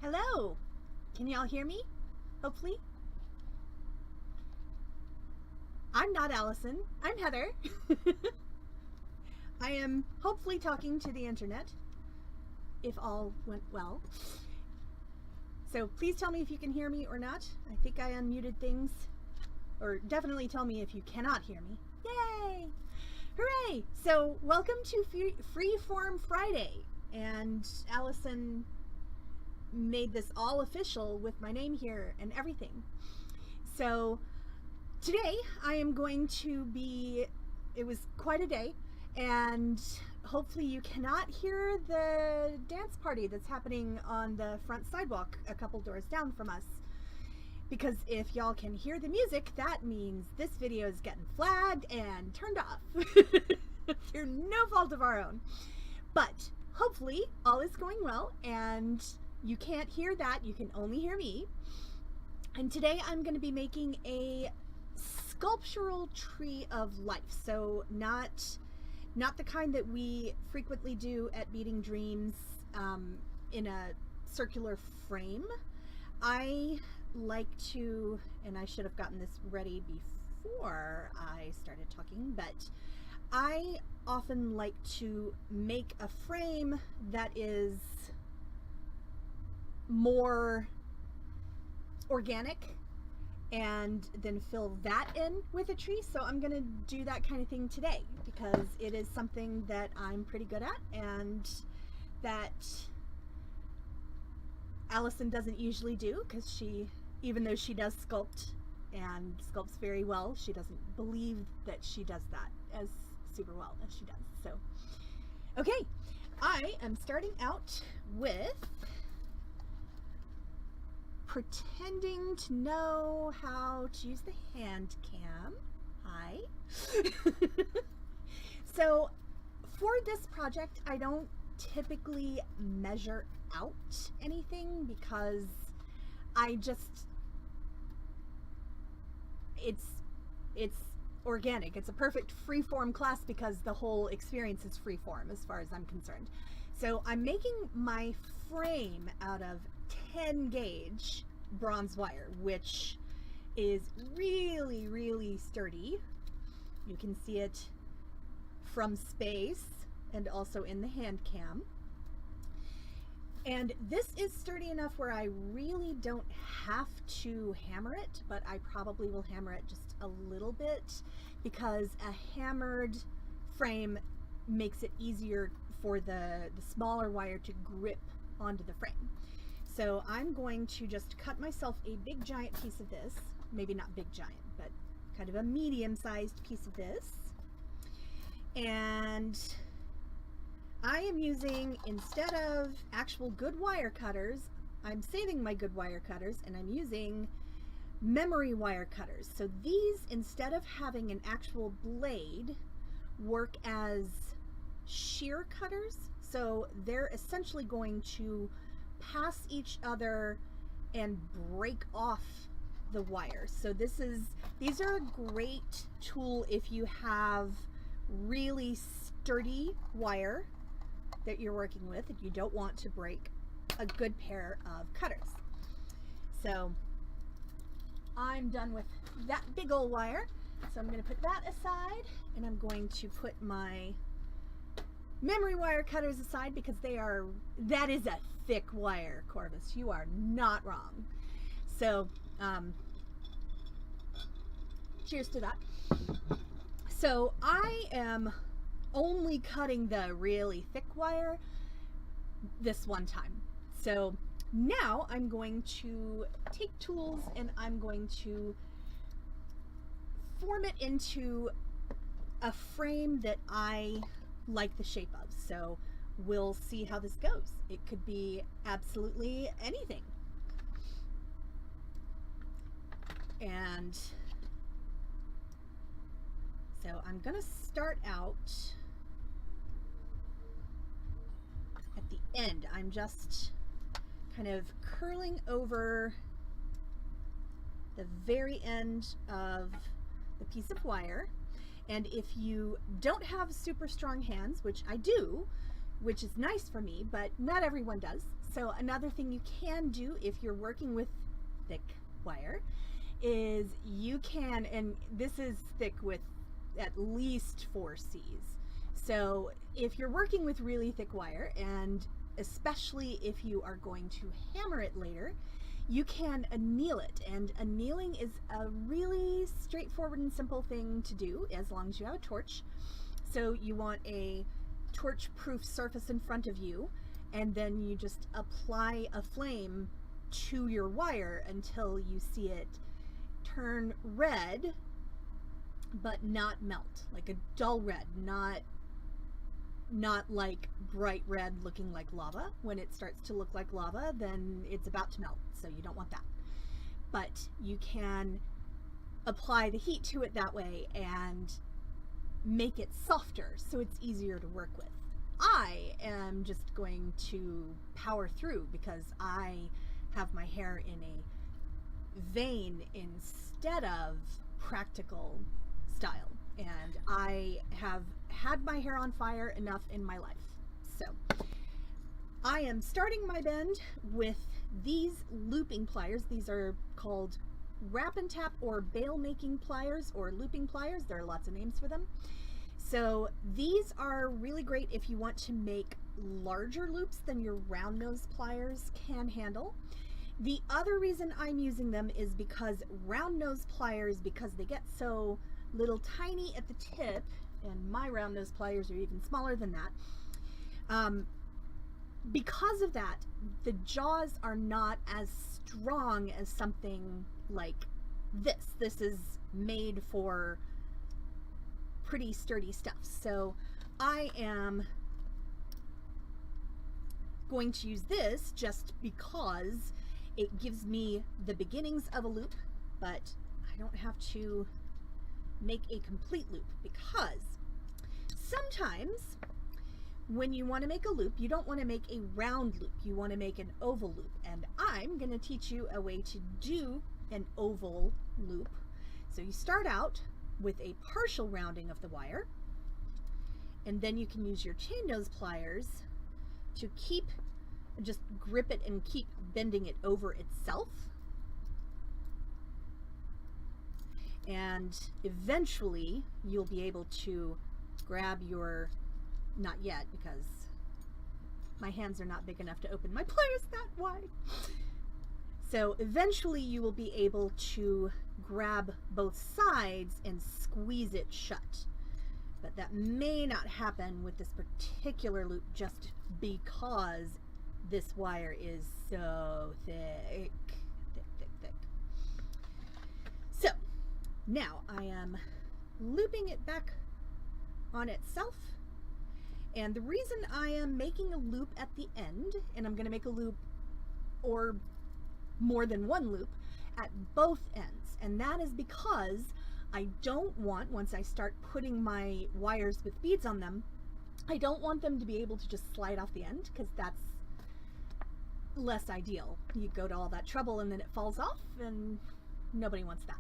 Hello! Can y'all hear me? Hopefully. I'm not Allison. I'm Heather. I am hopefully talking to the internet, if all went well. So please tell me if you can hear me or not. I think I unmuted things. Or definitely tell me if you cannot hear me. Yay! Hooray! So welcome to Freeform Friday. And Allison made this all official with my name here and everything. So today I am going to be, it was quite a day, and hopefully you cannot hear the dance party that's happening on the front sidewalk a couple doors down from us. Because if y'all can hear the music, that means this video is getting flagged and turned off. Through no fault of our own. But hopefully all is going well and you can't hear that, you can only hear me. And today I'm going to be making a sculptural tree of life. So not the kind that we frequently do at Beading Dreams in a circular frame. I like to, and I should have gotten this ready before I started talking, but I often like to make a frame that is more organic and then fill that in with a tree. So I'm gonna do that kind of thing today because it is something that I'm pretty good at and that Allison doesn't usually do, because she, even though she does sculpt and sculpts very well, she doesn't believe that she does that as super well as she does. So okay, I am starting out with pretending to know how to use the hand cam. Hi. So for this project, I don't typically measure out anything because I just, it's organic. It's a perfect freeform class because the whole experience is freeform as far as I'm concerned. So I'm making my frame out of 10 gauge bronze wire, which is really, really sturdy. You can see it from space and also in the hand cam. And this is sturdy enough where I really don't have to hammer it, but I probably will hammer it just a little bit because a hammered frame makes it easier for the smaller wire to grip onto the frame. So I'm going to just cut myself a big giant piece of this, maybe not big giant, but kind of a medium-sized piece of this. And I am using, instead of actual good wire cutters, I'm saving my good wire cutters and I'm using memory wire cutters. So these, instead of having an actual blade, work as shear cutters. So they're essentially going to pass each other and break off the wire. So these are a great tool if you have really sturdy wire that you're working with and you don't want to break a good pair of cutters. So I'm done with that big old wire. So I'm going to put that aside and I'm going to put my memory wire cutters aside because that is a thick wire, Corvus. You are not wrong. So cheers to that. So I am only cutting the really thick wire this one time. So now I'm going to take tools and I'm going to form it into a frame that I like the shape of. So we'll see how this goes. It could be absolutely anything. And so I'm gonna start out at the end. I'm just kind of curling over the very end of the piece of wire. And if you don't have super strong hands, which I do, which is nice for me, but not everyone does. So another thing you can do if you're working with thick wire is you can, and this is thick with at least 4 C's. So if you're working with really thick wire, and especially if you are going to hammer it later, you can anneal it. And annealing is a really straightforward and simple thing to do as long as you have a torch. So you want a torch-proof surface in front of you, and then you just apply a flame to your wire until you see it turn red, but not melt, like a dull red, not like bright red looking like lava. When it starts to look like lava, then it's about to melt, so you don't want that. But you can apply the heat to it that way and make it softer so it's easier to work with. I am just going to power through because I have my hair in a vein instead of practical style, and I have had my hair on fire enough in my life. So I am starting my bend with these looping pliers. These are called wrap and tap or bail making pliers or looping pliers. There are lots of names for them. So these are really great if you want to make larger loops than your round nose pliers can handle. The other reason I'm using them is because round nose pliers, because they get so little tiny at the tip, and my round nose pliers are even smaller than that, because of that, the jaws are not as strong as something like this. This is made for pretty sturdy stuff. So I am going to use this just because it gives me the beginnings of a loop, but I don't have to make a complete loop, because sometimes when you want to make a loop, you don't want to make a round loop, you want to make an oval loop. And I'm going to teach you a way to do an oval loop. So you start out with a partial rounding of the wire, and then you can use your chain nose pliers to just grip it and keep bending it over itself. And eventually you'll be able to grab your, not yet because my hands are not big enough to open my pliers that wide. So eventually you will be able to grab both sides and squeeze it shut. But that may not happen with this particular loop just because this wire is so thick. So now I am looping it back on itself. And the reason I am making a loop at the end, and I'm going to make a loop or more than one loop at both ends, and that is because I don't want, once I start putting my wires with beads on them, I don't want them to be able to just slide off the end, because that's less ideal. You go to all that trouble and then it falls off, and nobody wants that.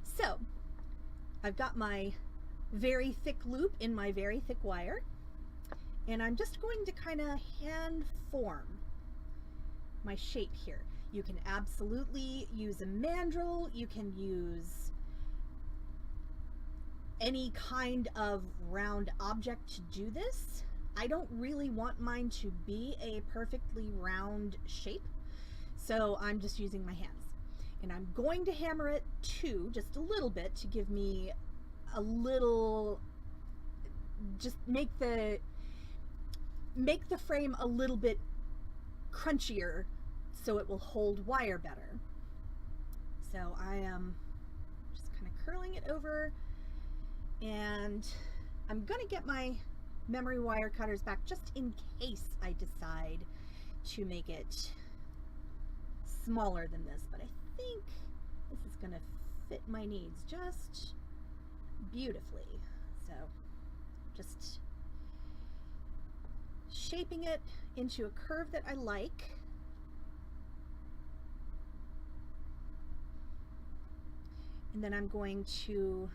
So I've got my very thick loop in my very thick wire, and I'm just going to kind of hand form my shape here. You can absolutely use a mandrel, you can use any kind of round object to do this. I don't really want mine to be a perfectly round shape, so I'm just using my hands. And I'm going to hammer it too, just a little bit, to give me a little, just make the frame a little bit crunchier so it will hold wire better. So I am just kind of curling it over, and I'm going to get my memory wire cutters back just in case I decide to make it smaller than this, but I think this is going to fit my needs just beautifully. So just shaping it into a curve that I like. And then I'm going to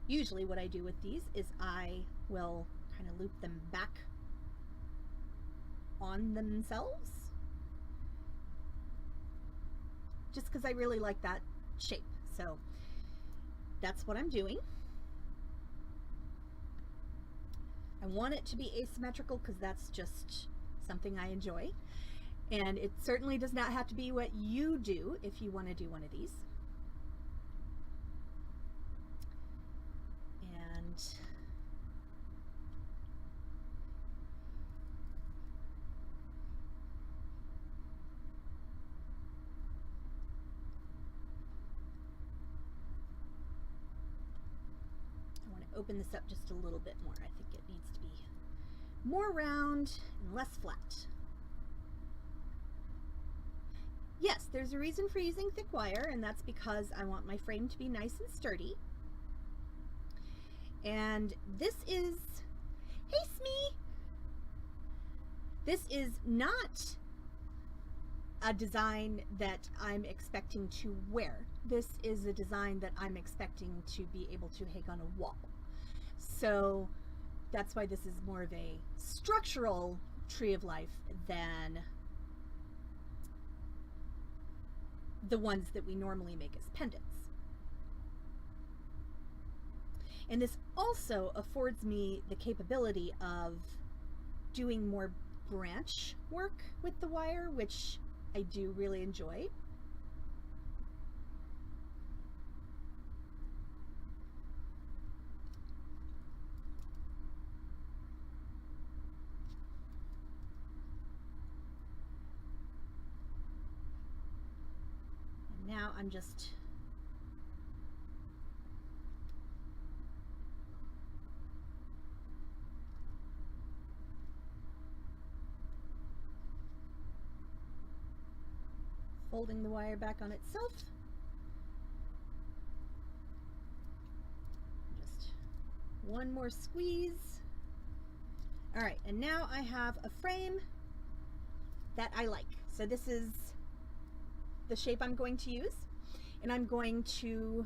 usually what I do with these is I will kind of loop them back on themselves, just because I really like that shape. So that's what I'm doing. I want it to be asymmetrical because that's just something I enjoy. And it certainly does not have to be what you do if you want to do one of these. And I want to open this up just a little bit more. I think it needs to be more round and less flat. Yes, there's a reason for using thick wire, and that's because I want my frame to be nice and sturdy. And this is, hey Smee! This is not a design that I'm expecting to wear. This is a design that I'm expecting to be able to hang on a wall. So that's why this is more of a structural tree of life than the ones that we normally make as pendants. And this also affords me the capability of doing more branch work with the wire, which I do really enjoy. Now I'm just folding the wire back on itself. Just one more squeeze. All right, and now I have a frame that I like. So this is the shape I'm going to use, and I'm going to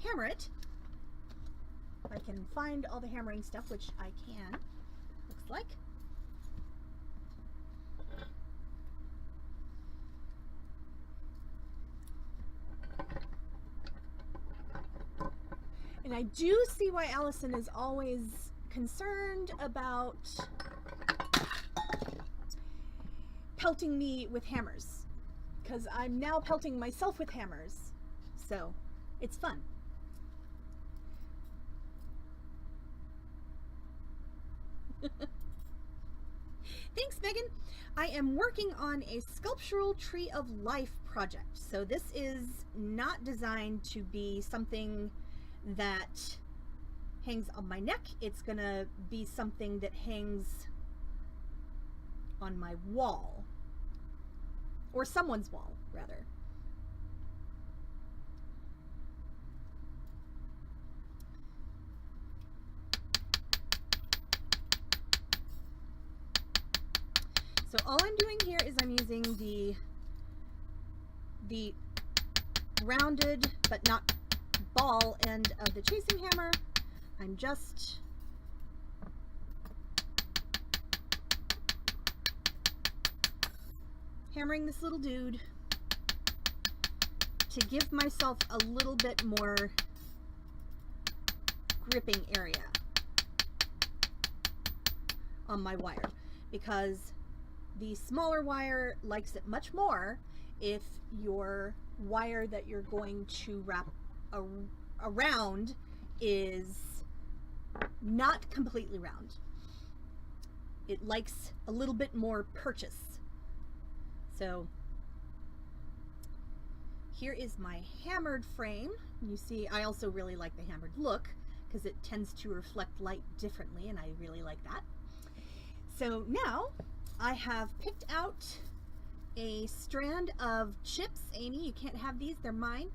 hammer it. If I can find all the hammering stuff, which I can, looks like. And I do see why Allison is always concerned about pelting me with hammers, because I'm now pelting myself with hammers, so it's fun. Thanks, Megan. I am working on a sculptural tree of life project. So this is not designed to be something that hangs on my neck. It's gonna be something that hangs on my wall, or someone's wall, rather. So all I'm doing here is I'm using the rounded but not ball end of the chasing hammer. I'm just hammering this little dude to give myself a little bit more gripping area on my wire, because the smaller wire likes it much more if your wire that you're going to wrap around is not completely round. It likes a little bit more purchase. So here is my hammered frame. You see, I also really like the hammered look because it tends to reflect light differently, and I really like that. So now I have picked out a strand of chips. Amy, you can't have these, they're mine.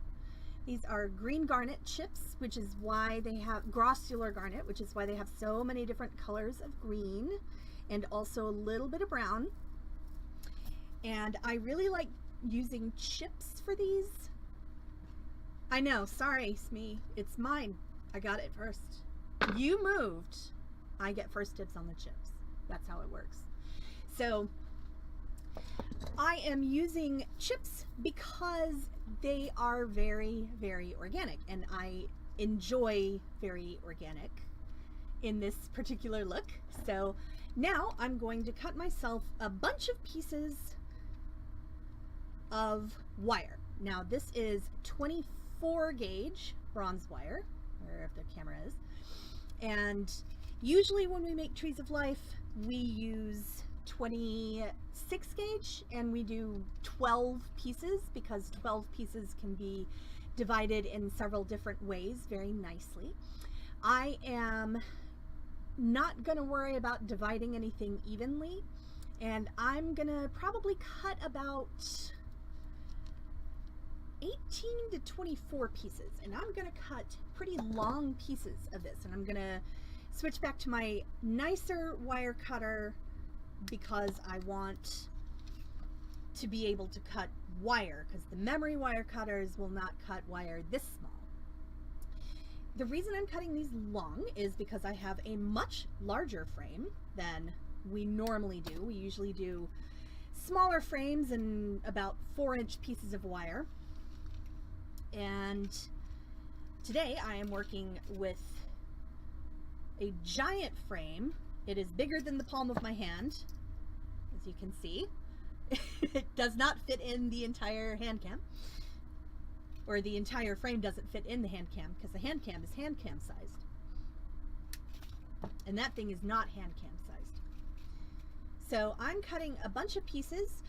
These are green garnet chips, which is why they have grossular garnet, which is why they have so many different colors of green and also a little bit of brown. And I really like using chips for these. I know, sorry, Smee, it's mine. I got it first. You moved. I get first dibs on the chips. That's how it works. So I am using chips because they are very, very organic, and I enjoy very organic in this particular look. So now I'm going to cut myself a bunch of pieces of wire. Now this is 24 gauge bronze wire, wherever the camera is, and usually when we make trees of life we use 26 gauge, and we do 12 pieces because 12 pieces can be divided in several different ways very nicely. I am not going to worry about dividing anything evenly, and I'm going to probably cut about 18 to 24 pieces, and I'm going to cut pretty long pieces of this, and I'm going to switch back to my nicer wire cutter because I want to be able to cut wire, because the memory wire cutters will not cut wire this small. The reason I'm cutting these long is because I have a much larger frame than we normally do. We usually do smaller frames and about 4-inch pieces of wire. And today I am working with a giant frame. It is bigger than the palm of my hand, as you can see. It does not fit in the entire hand cam, or the entire frame doesn't fit in the hand cam, because the hand cam is hand cam sized, and that thing is not hand cam sized. So I'm cutting a bunch of pieces.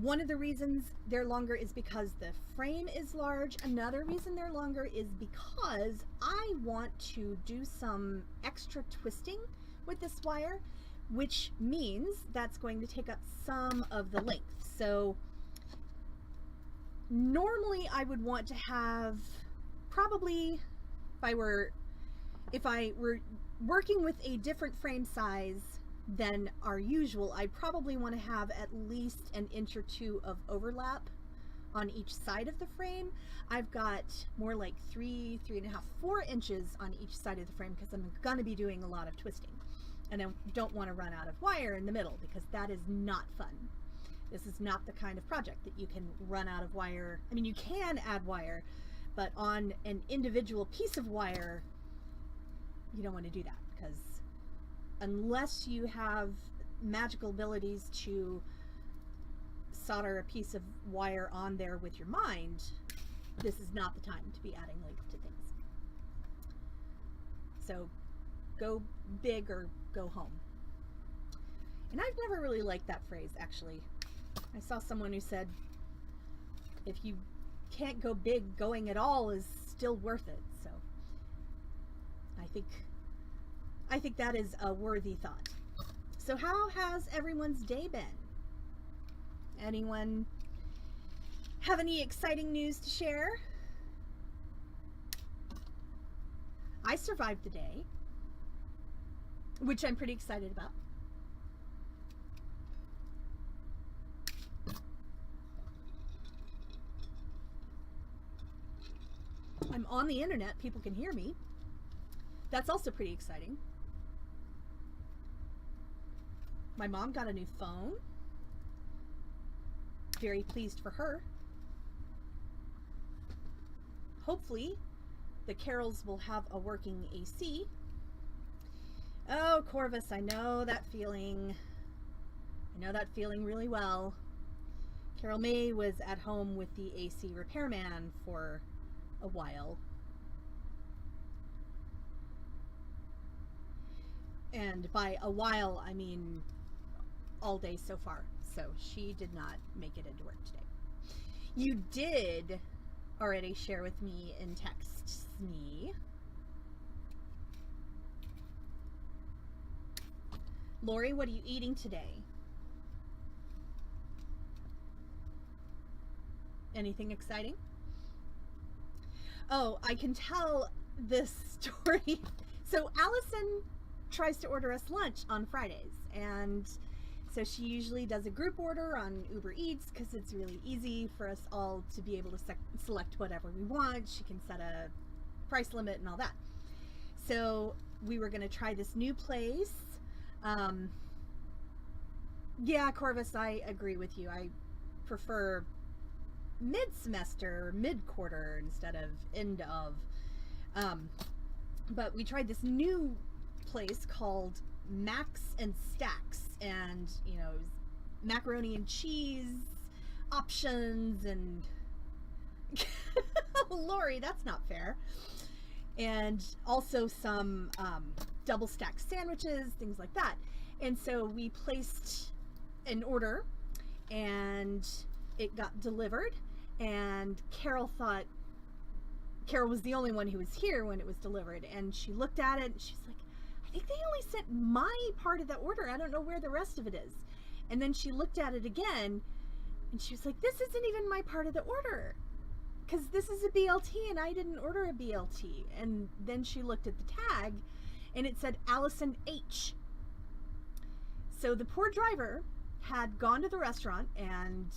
One of the reasons they're longer is because the frame is large. Another reason they're longer is because I want to do some extra twisting with this wire, which means that's going to take up some of the length. So normally I would want to have probably, if I were working with a different frame size than our usual, I probably want to have at least an inch or two of overlap on each side of the frame. I've got more like 3.5, 4 inches on each side of the frame because I'm going to be doing a lot of twisting, and I don't want to run out of wire in the middle, because that is not fun. This is not the kind of project that you can run out of wire. I mean, you can add wire, but on an individual piece of wire, you don't want to do that, because unless you have magical abilities to solder a piece of wire on there with your mind, this is not the time to be adding length to things. So go big or go home. And I've never really liked that phrase, actually. I saw someone who said, if you can't go big, going at all is still worth it. So I think that is a worthy thought. So how has everyone's day been? Anyone have any exciting news to share? I survived the day, which I'm pretty excited about. I'm on the internet, people can hear me. That's also pretty exciting. My mom got a new phone. Very pleased for her. Hopefully the Carols will have a working AC. Oh, Corvus, I know that feeling. I know that feeling really well. Carol May was at home with the AC repairman for a while. And by a while, I mean all day so far. So she did not make it into work today. You did already share with me in texts me. Lori, what are you eating today? Anything exciting? Oh, I can tell this story. So Allison tries to order us lunch on Fridays, and so she usually does a group order on Uber Eats because it's really easy for us all to be able to select whatever we want. She can set a price limit and all that. So we were going to try this new place. Yeah, Corvus, I agree with you. I prefer mid-semester, mid-quarter instead of end of. But we tried this new place called Max and Stacks, and you know, it was macaroni and cheese options, and Lori, that's not fair. And also some double stack sandwiches, things like that. And so we placed an order, and it got delivered, and Carol was the only one who was here when it was delivered, and she looked at it and she's like, I think they only sent my part of the order. I don't know where the rest of it is. And then she looked at it again and she was like, this isn't even my part of the order, because this is a BLT and I didn't order a BLT. And then she looked at the tag and it said Allison H. So the poor driver had gone to the restaurant and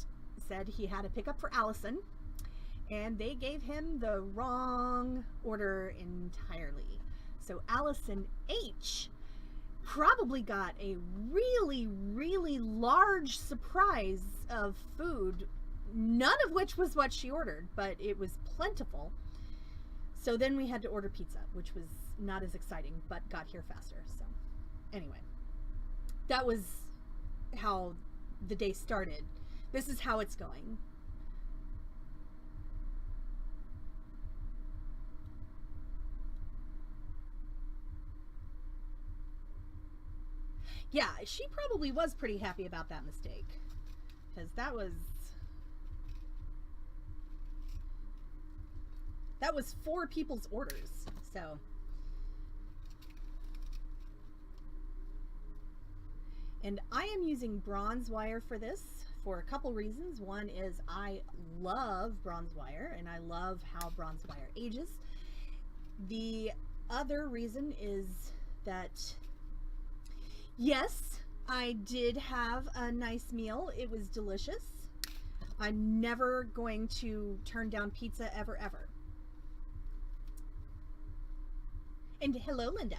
said he had a pickup for Allison, and they gave him the wrong order entirely. So Allison H probably got a really, really large surprise of food, none of which was what she ordered, but it was plentiful. So then we had to order pizza, which was not as exciting, but got here faster. So anyway, that was how the day started. This is how it's going. Yeah, she probably was pretty happy about that mistake, because that was 4 people's orders. So and I am using bronze wire for this for a couple reasons. One is I love bronze wire and I love how bronze wire ages. The other reason is that yes, I did have a nice meal. It was delicious. I'm never going to turn down pizza ever, ever. And hello, Linda.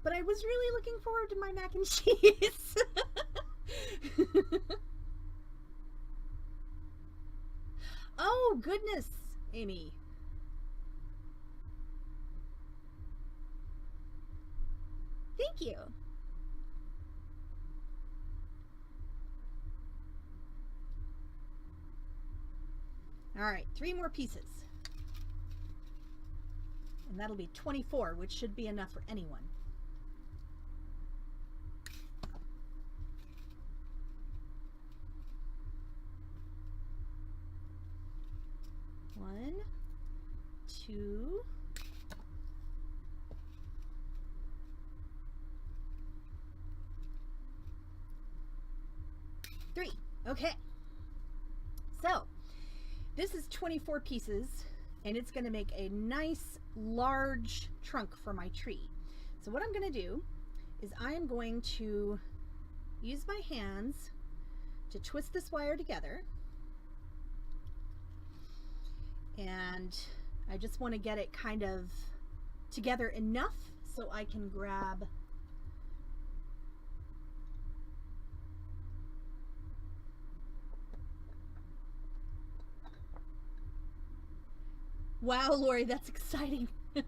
But I was really looking forward to my mac and cheese. Oh, goodness, Amy. Thank you. All right, 3 more pieces. And that'll be 24, which should be enough for anyone. One, 2, 3. Okay. So, this is 24 pieces, and it's going to make a nice large trunk for my tree. So what I'm going to do is I am going to use my hands to twist this wire together. And I just want to get it kind of together enough so I can grab Wow, Lori, that's exciting. So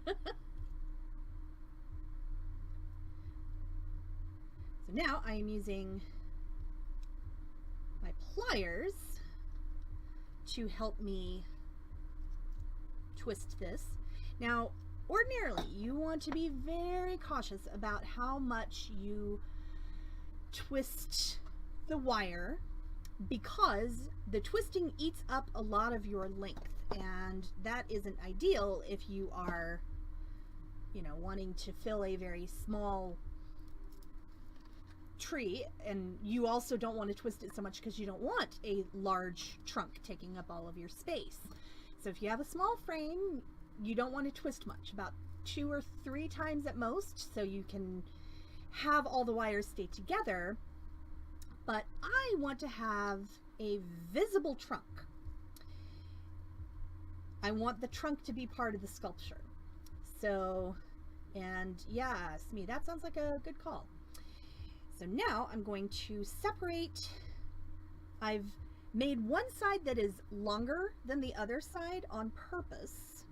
now I am using my pliers to help me twist this. Now, ordinarily, you want to be very cautious about how much you twist the wire, because the twisting eats up a lot of your length, and that isn't ideal if you are, you know, wanting to fill a very small tree. And you also don't want to twist it so much because you don't want a large trunk taking up all of your space. So if you have a small frame, you don't want to twist much, about 2 or 3 times at most, so you can have all the wires stay together. But I want to have a visible trunk. I want the trunk to be part of the sculpture. So, and yeah, Smee, that sounds like a good call. So now I'm going to separate. I've made one side that is longer than the other side on purpose.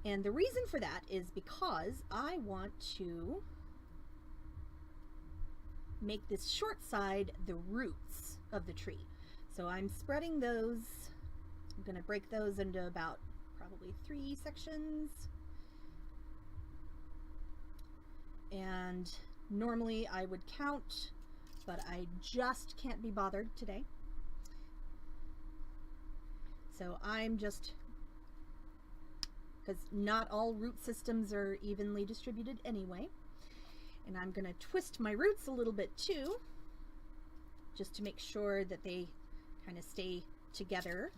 And the reason for that is because I want to make this short side the roots of the tree. So I'm spreading those. I'm going to break those into about probably 3 sections. And normally I would count, but I just can't be bothered today. So I'm just, because not all root systems are evenly distributed anyway. And I'm going to twist my roots a little bit too, just to make sure that they kind of stay together.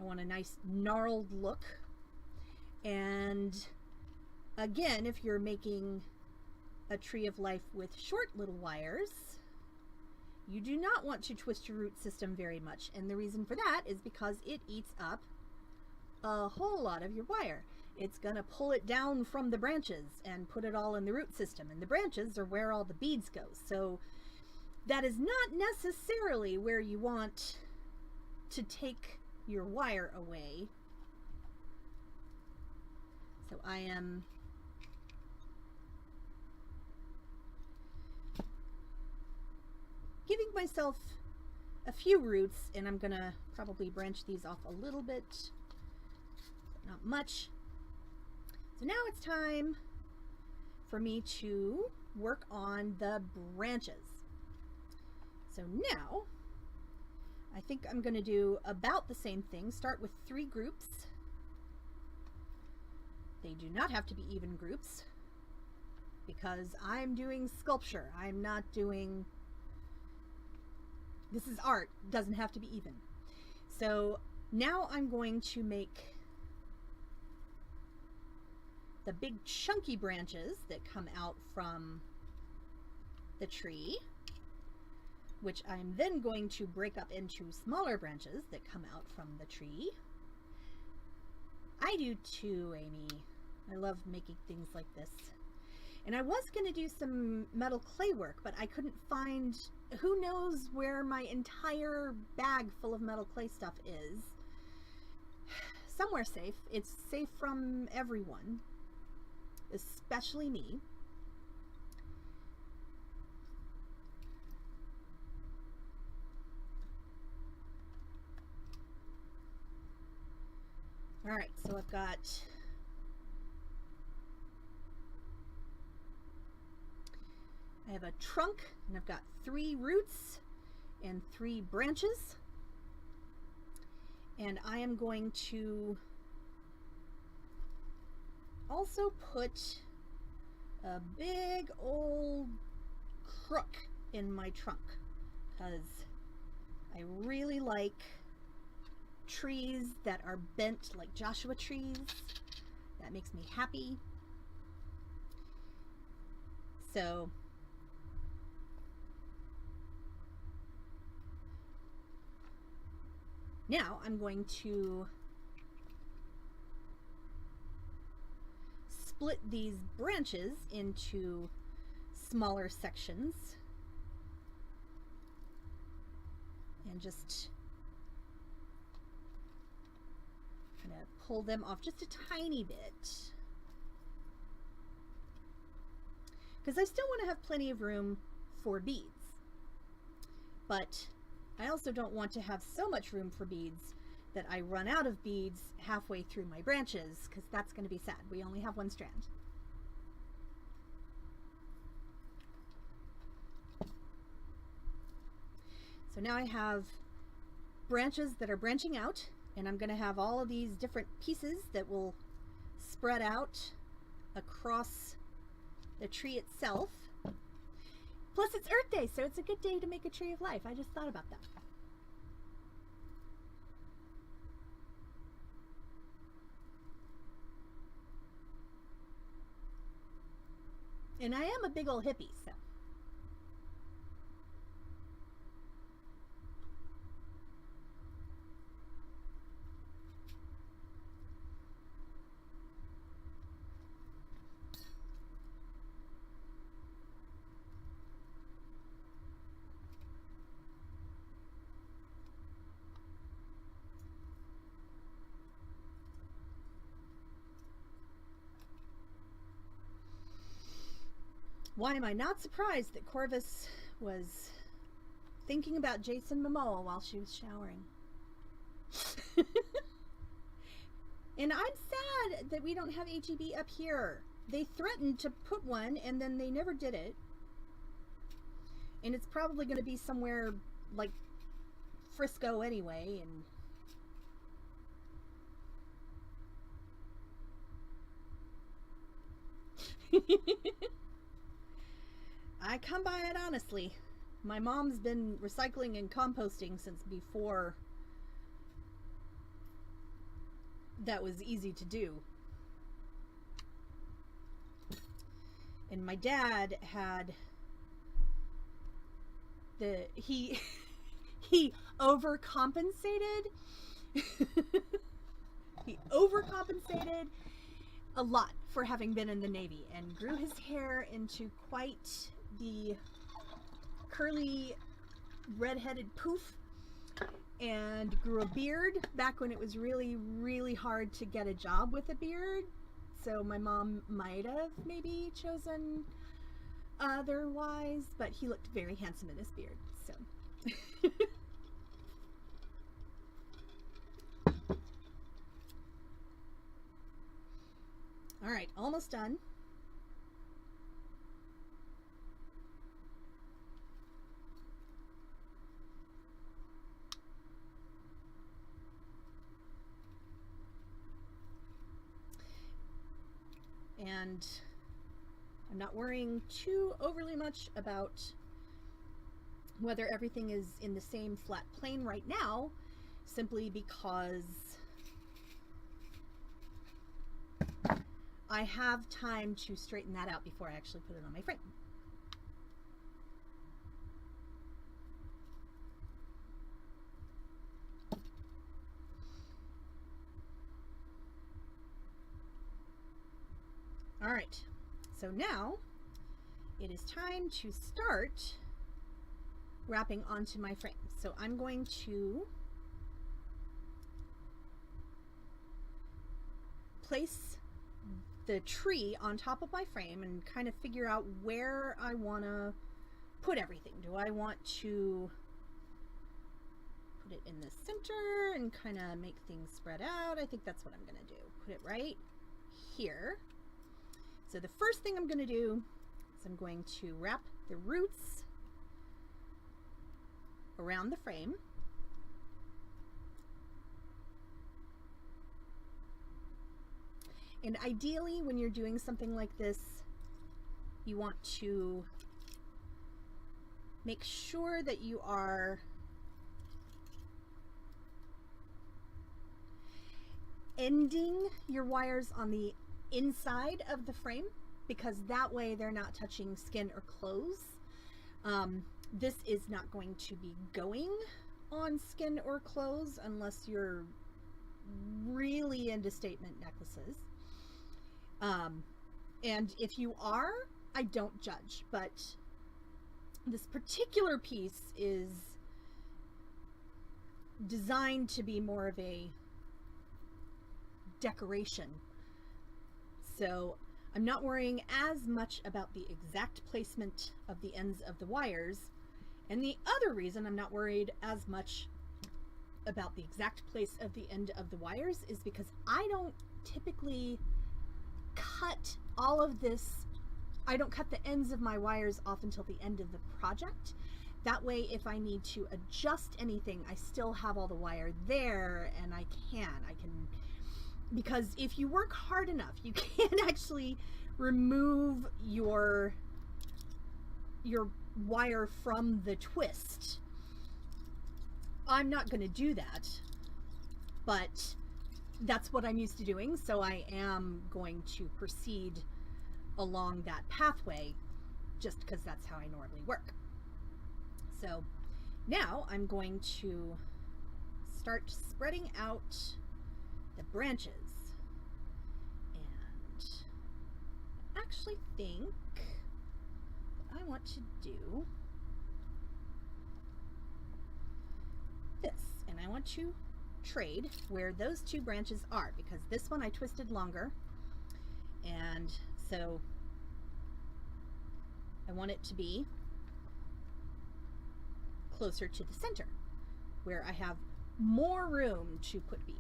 I want a nice gnarled look. And again, if you're making a tree of life with short little wires, you do not want to twist your root system very much. And the reason for that is because it eats up a whole lot of your wire. It's going to pull it down from the branches and put it all in the root system. And the branches are where all the beads go. So that is not necessarily where you want to take your wire away. So I am giving myself a few roots, and I'm gonna probably branch these off a little bit, but not much. So now it's time for me to work on the branches. So now I think I'm going to do about the same thing. Start with 3 groups. They do not have to be even groups because I'm doing sculpture. I'm not doing, this is art, doesn't have to be even. So now I'm going to make the big chunky branches that come out from the tree, which I'm then going to break up into smaller branches that come out from the tree. I do too, Amy. I love making things like this. And I was going to do some metal clay work, but I couldn't find, who knows where my entire bag full of metal clay stuff is. Somewhere safe. It's safe from everyone, especially me. All right, so I've got I have a trunk, and I've got 3 roots and 3 branches. And I am going to also put a big old crook in my trunk because I really like trees that are bent like Joshua trees. That makes me happy. So now I'm going to split these branches into smaller sections and just kind of pull them off just a tiny bit, because I still want to have plenty of room for beads, but I also don't want to have so much room for beads that I run out of beads halfway through my branches, because that's going to be sad. We only have 1 strand. So now I have branches that are branching out, and I'm going to have all of these different pieces that will spread out across the tree itself. Plus it's Earth Day, so it's a good day to make a tree of life. I just thought about that. And I am a big old hippie, so. Why am I not surprised that Corvus was thinking about Jason Momoa while she was showering? And I'm sad that we don't have HEB up here. They threatened to put one and then they never did it. And it's probably going to be somewhere like Frisco anyway. And I come by it honestly. My mom's been recycling and composting since before that was easy to do. And my dad had he overcompensated. He overcompensated a lot for having been in the Navy and grew his hair into quite the curly red-headed poof, and grew a beard back when it was really, really hard to get a job with a beard. So my mom might have maybe chosen otherwise, but he looked very handsome in his beard. So all right, almost done. And I'm not worrying too overly much about whether everything is in the same flat plane right now, simply because I have time to straighten that out before I actually put it on my frame. All right, so now it is time to start wrapping onto my frame. So I'm going to place the tree on top of my frame and kind of figure out where I want to put everything. Do I want to put it in the center and kind of make things spread out? I think that's what I'm going to do. Put it right here. So the first thing I'm going to do is I'm going to wrap the roots around the frame. And ideally, when you're doing something like this, you want to make sure that you are ending your wires on the inside of the frame, because that way they're not touching skin or clothes. This is not going to be going on skin or clothes unless you're really into statement necklaces. And if you are, I don't judge, but this particular piece is designed to be more of a decoration. So I'm not worrying as much about the exact placement of the ends of the wires. And the other reason I'm not worried as much about the exact place of the end of the wires is because I don't typically cut all of this. I don't cut the ends of my wires off until the end of the project. That way, if I need to adjust anything, I still have all the wire there, and I can, because if you work hard enough, you can actually remove your wire from the twist. I'm not going to do that, but that's what I'm used to doing, so I am going to proceed along that pathway just because that's how I normally work. So now I'm going to start spreading out the branches, and I actually think what I want to do this, and I want to trade where those two branches are, because this one I twisted longer, and so I want it to be closer to the center, where I have more room to put beads.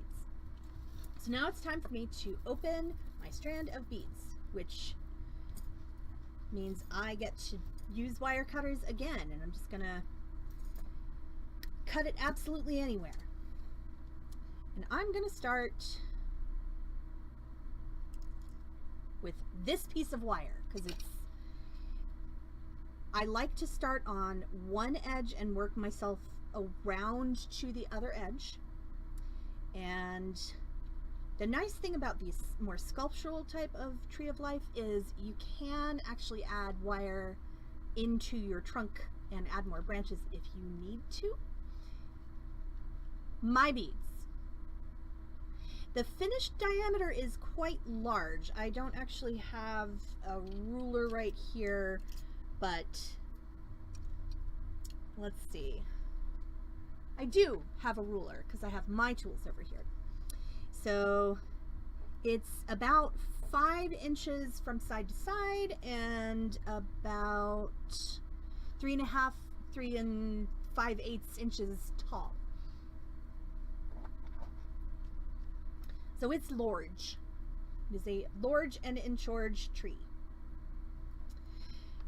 So now it's time for me to open my strand of beads, which means I get to use wire cutters again, and I'm just gonna cut it absolutely anywhere. And I'm gonna start with this piece of wire, because I like to start on one edge and work myself around to the other edge. And the nice thing about these more sculptural type of tree of life is you can actually add wire into your trunk and add more branches if you need to. My beads. The finished diameter is quite large. I don't actually have a ruler right here, but let's see. I do have a ruler because I have my tools over here. So it's about 5 inches from side to side and about 3 5/8 inches tall. So it's large. It is a large and inchorge tree.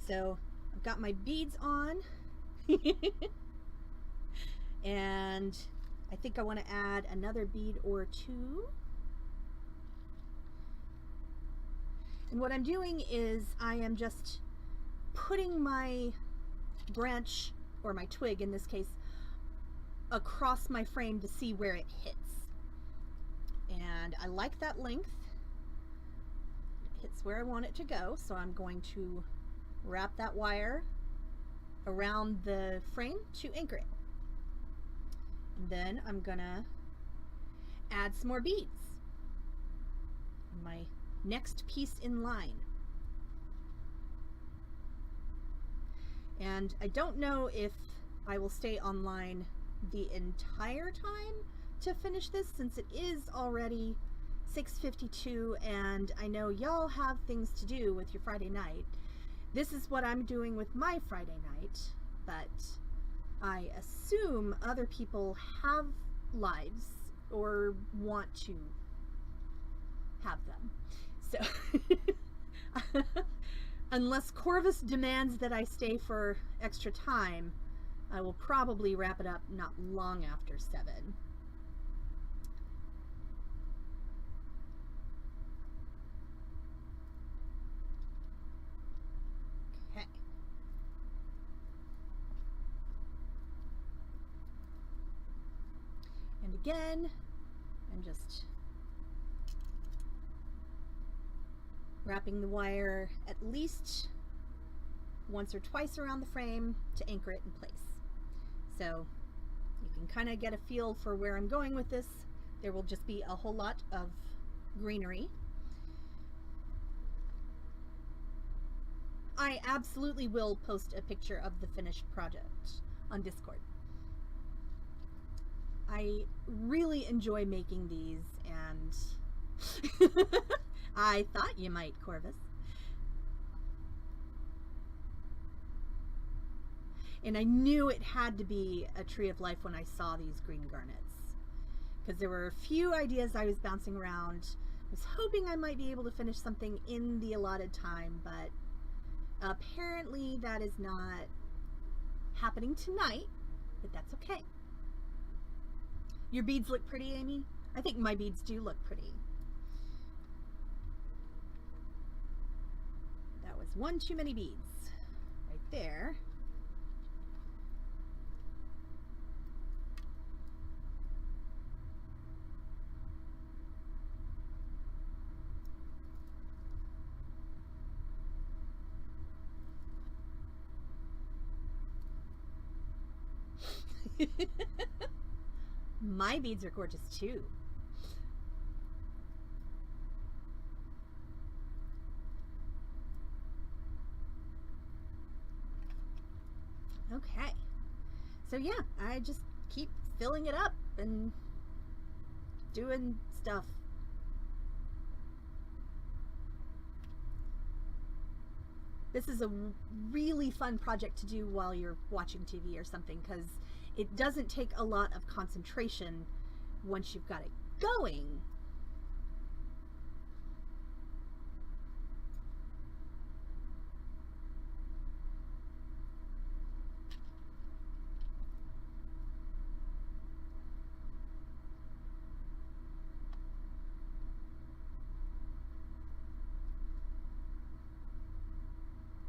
So I've got my beads on. And I think I want to add another bead or two. And what I'm doing is I am just putting my branch, or my twig in this case, across my frame to see where it hits. And I like that length. It hits where I want it to go, so I'm going to wrap that wire around the frame to anchor it. And then I'm gonna add some more beads. My next piece in line. And I don't know if I will stay online the entire time to finish this, since it is already 6:52 and I know y'all have things to do with your Friday night. This is what I'm doing with my Friday night, but I assume other people have lives or want to have them. So unless Corvus demands that I stay for extra time, I will probably wrap it up not long after 7. Okay. And again, I'm just wrapping the wire at least once or twice around the frame to anchor it in place. So you can kind of get a feel for where I'm going with this. There will just be a whole lot of greenery. I absolutely will post a picture of the finished project on Discord. I really enjoy making these, and I thought you might, Corvus. And I knew it had to be a tree of life when I saw these green garnets, because there were a few ideas I was bouncing around. I was hoping I might be able to finish something in the allotted time, but apparently that is not happening tonight, but that's okay. Your beads look pretty, Amy? I think my beads do look pretty. That was one too many beads right there. My beads are gorgeous too. Okay, so yeah, I just keep filling it up and doing stuff. This is a really fun project to do while you're watching TV or something, because it doesn't take a lot of concentration once you've got it going.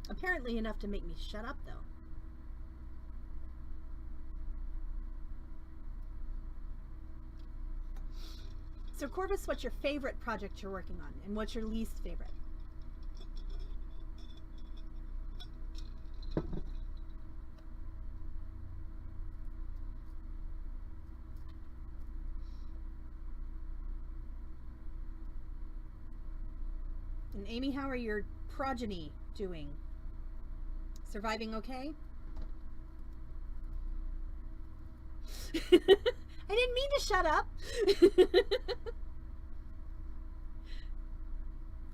Apparently enough to make me shut up, though. So Corvus, what's your favorite project you're working on, and what's your least favorite? And Amy, how are your progeny doing? Surviving okay? I didn't mean to shut up.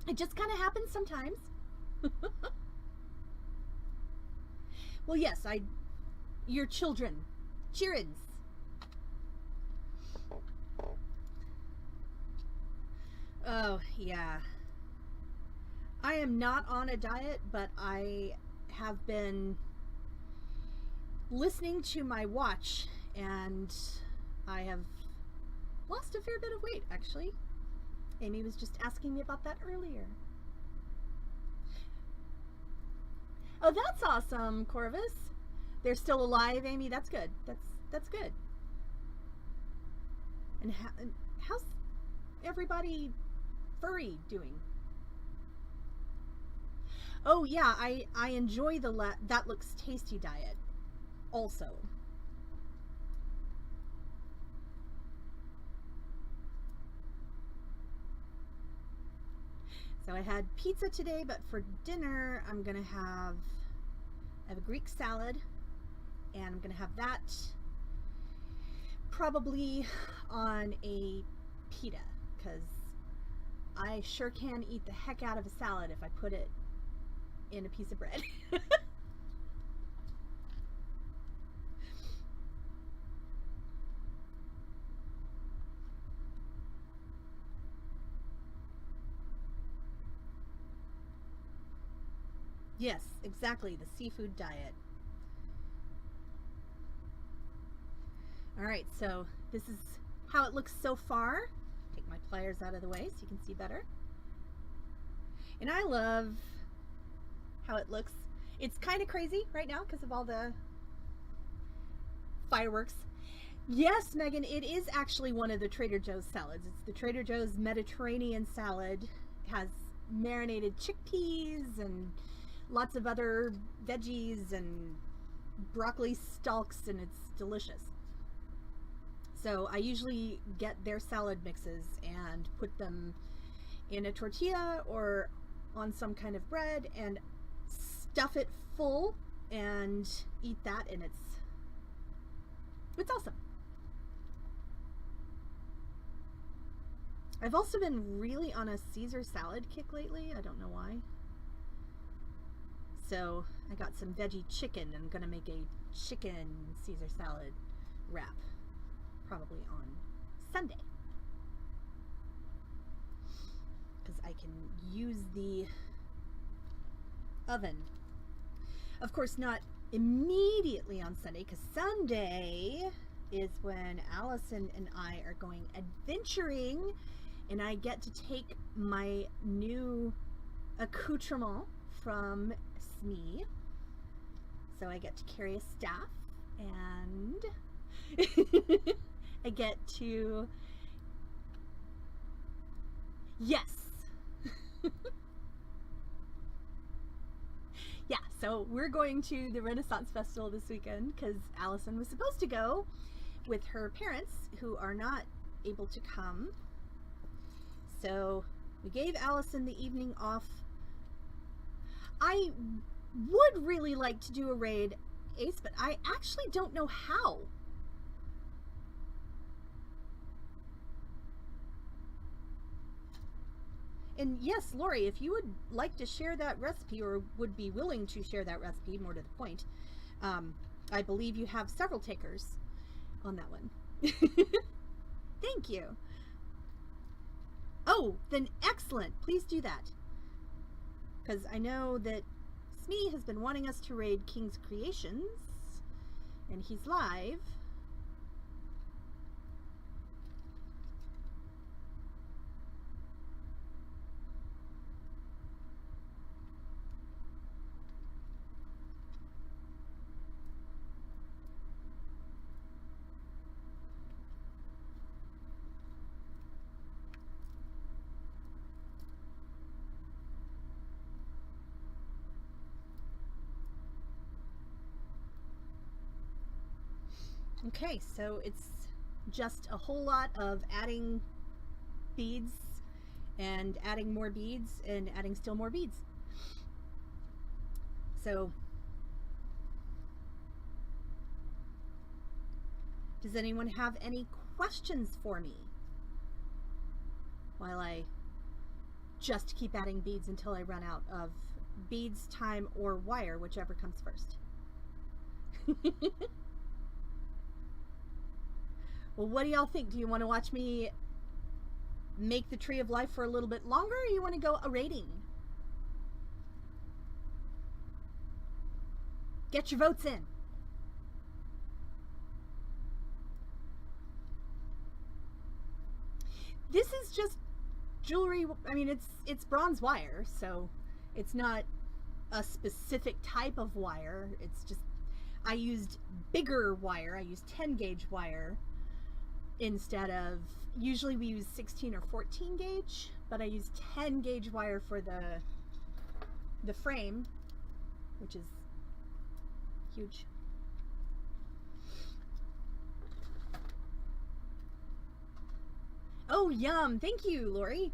It just kind of happens sometimes. Well, yes, your children, cheerins. Oh, yeah. I am not on a diet, but I have been listening to my watch, and I have lost a fair bit of weight, actually. Amy was just asking me about that earlier. Oh, that's awesome, Corvus. They're still alive, Amy. That's good. That's good. And how's everybody furry doing? Oh yeah, I enjoy the That Looks Tasty diet also. So I had pizza today, but for dinner I have a Greek salad, and I'm gonna have that probably on a pita, because I sure can eat the heck out of a salad if I put it in a piece of bread. Yes, exactly, the seafood diet. All right, so this is how it looks so far. Take my pliers out of the way so you can see better. And I love how it looks. It's kind of crazy right now because of all the fireworks. Yes, Megan, it is actually one of the Trader Joe's salads. It's the Trader Joe's Mediterranean salad. It has marinated chickpeas and lots of other veggies and broccoli stalks, and it's delicious. So I usually get their salad mixes and put them in a tortilla or on some kind of bread and stuff it full and eat that, and it's awesome. I've also been really on a Caesar salad kick lately. I don't know why. So I got some veggie chicken, and I'm gonna make a chicken Caesar salad wrap probably on Sunday, because I can use the oven. Of course, not immediately on Sunday, because Sunday is when Allison and I are going adventuring, and I get to take my new accoutrement from SME. So I get to carry a staff, and I get to, yes. Yeah, so we're going to the Renaissance Festival this weekend because Allison was supposed to go with her parents, who are not able to come. So we gave Allison the evening off. I would really like to do a raid, Ace, but I actually don't know how. And yes, Lori, if you would like to share that recipe, or would be willing to share that recipe, more to the point, I believe you have several takers on that one. Thank you. Oh, then excellent. Please do that. Because I know that Smee has been wanting us to raid King's Creations, and he's live. Okay, so it's just a whole lot of adding beads and adding more beads and adding still more beads. So does anyone have any questions for me while I just keep adding beads until I run out of beads, time, or wire, whichever comes first? Well, what do y'all think? Do you want to watch me make the Tree of Life for a little bit longer, or you want to go a rating? Get your votes in. This is just jewelry. I mean, it's bronze wire, so it's not a specific type of wire. It's just, I used bigger wire. I used 10 gauge wire instead of, usually we use 16 or 14 gauge, but I use 10 gauge wire for the frame, which is huge. Oh, yum. Thank you, Lori.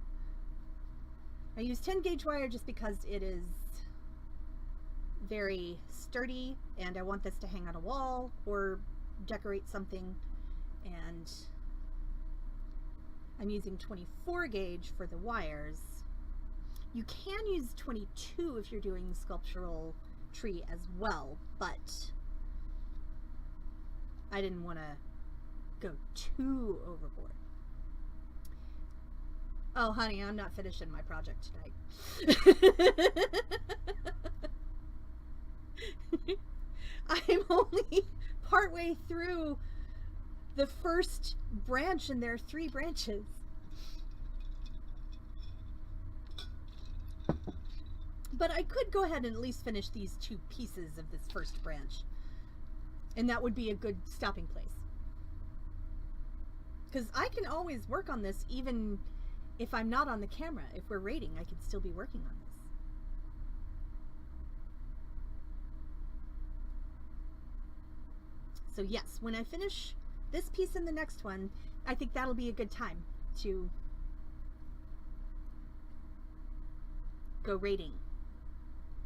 I use 10 gauge wire just because it is very sturdy and I want this to hang on a wall or decorate something, and I'm using 24 gauge for the wires. You can use 22 if you're doing sculptural tree as well, but I didn't want to go too overboard. Oh, honey, I'm not finishing my project tonight. I'm only partway through the first branch, and there are 3 branches. But I could go ahead and at least finish these 2 pieces of this first branch, and that would be a good stopping place. Because I can always work on this even if I'm not on the camera. If we're raiding, I could still be working on this. So yes, when I finish this piece and the next one, I think that'll be a good time to go raiding.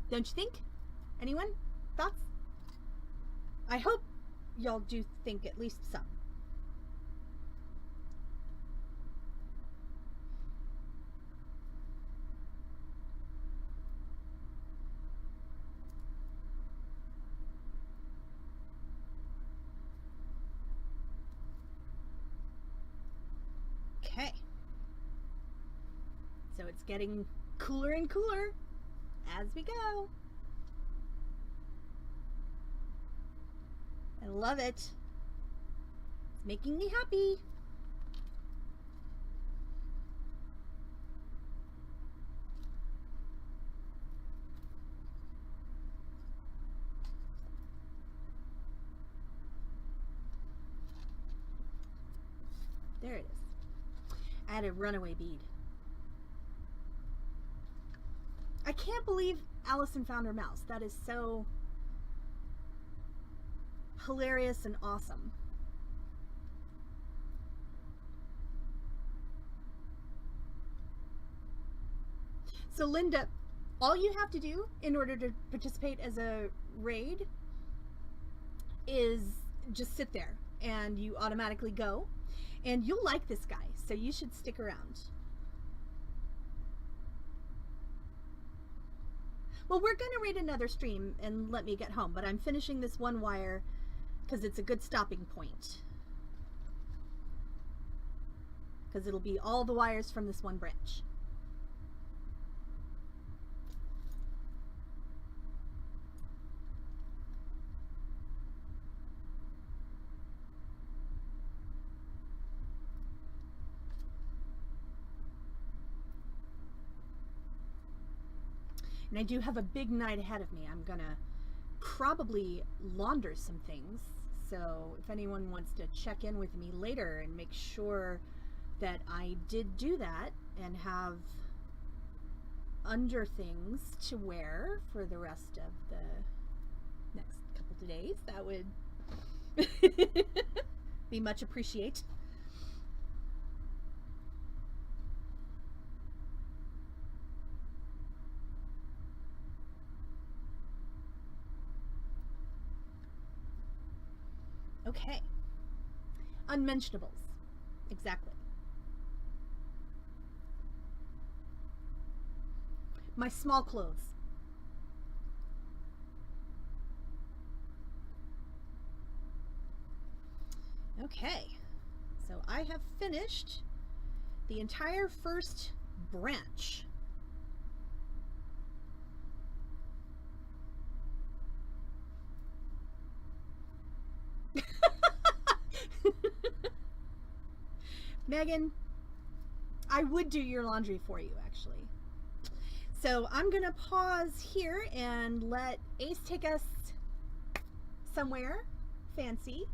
Don't you think? Anyone? Thoughts? I hope y'all do think at least some. Okay. So it's getting cooler and cooler as we go. I love it. It's making me happy. There it is. I had a runaway bead. I can't believe Allison found her mouse. That is so hilarious and awesome. So Linda, all you have to do in order to participate as a raid is just sit there and you automatically go, and you'll like this guy, so you should stick around. Well, we're going to read another stream and let me get home, but I'm finishing this one wire because it's a good stopping point. Because it'll be all the wires from this one branch. And I do have a big night ahead of me. I'm gonna probably launder some things. So if anyone wants to check in with me later and make sure that I did do that and have under things to wear for the rest of the next couple of days, that would be much appreciated. Okay. Unmentionables. Exactly. My small clothes. Okay. So I have finished the entire first branch. Megan, I would do your laundry for you, actually. So I'm going to pause here and let Ace take us somewhere fancy.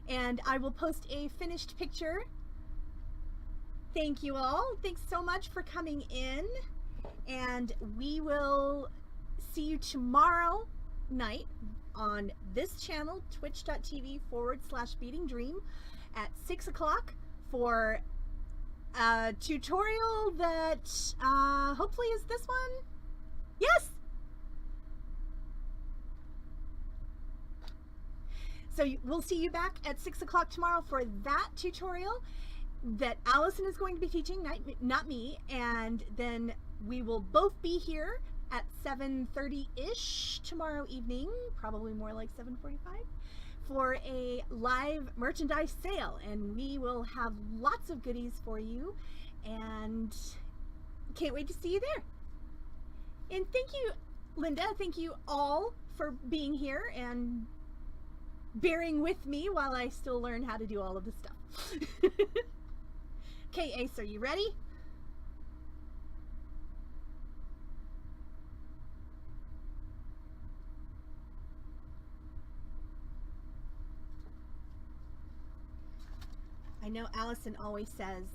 And I will post a finished picture. Thank you all. Thanks so much for coming in. And we will see you tomorrow night on this channel, twitch.tv/Beading Dream at 6 o'clock for a tutorial that hopefully is this one. Yes! So we'll see you back at 6 o'clock tomorrow for that tutorial that Allison is going to be teaching, not me, and then we will both be here at 7:30-ish tomorrow evening, probably more like 7:45, for a live merchandise sale, and we will have lots of goodies for you, and can't wait to see you there. And thank you, Linda, thank you all for being here and bearing with me while I still learn how to do all of this stuff. Okay, Ace, are you ready? I know Allison always says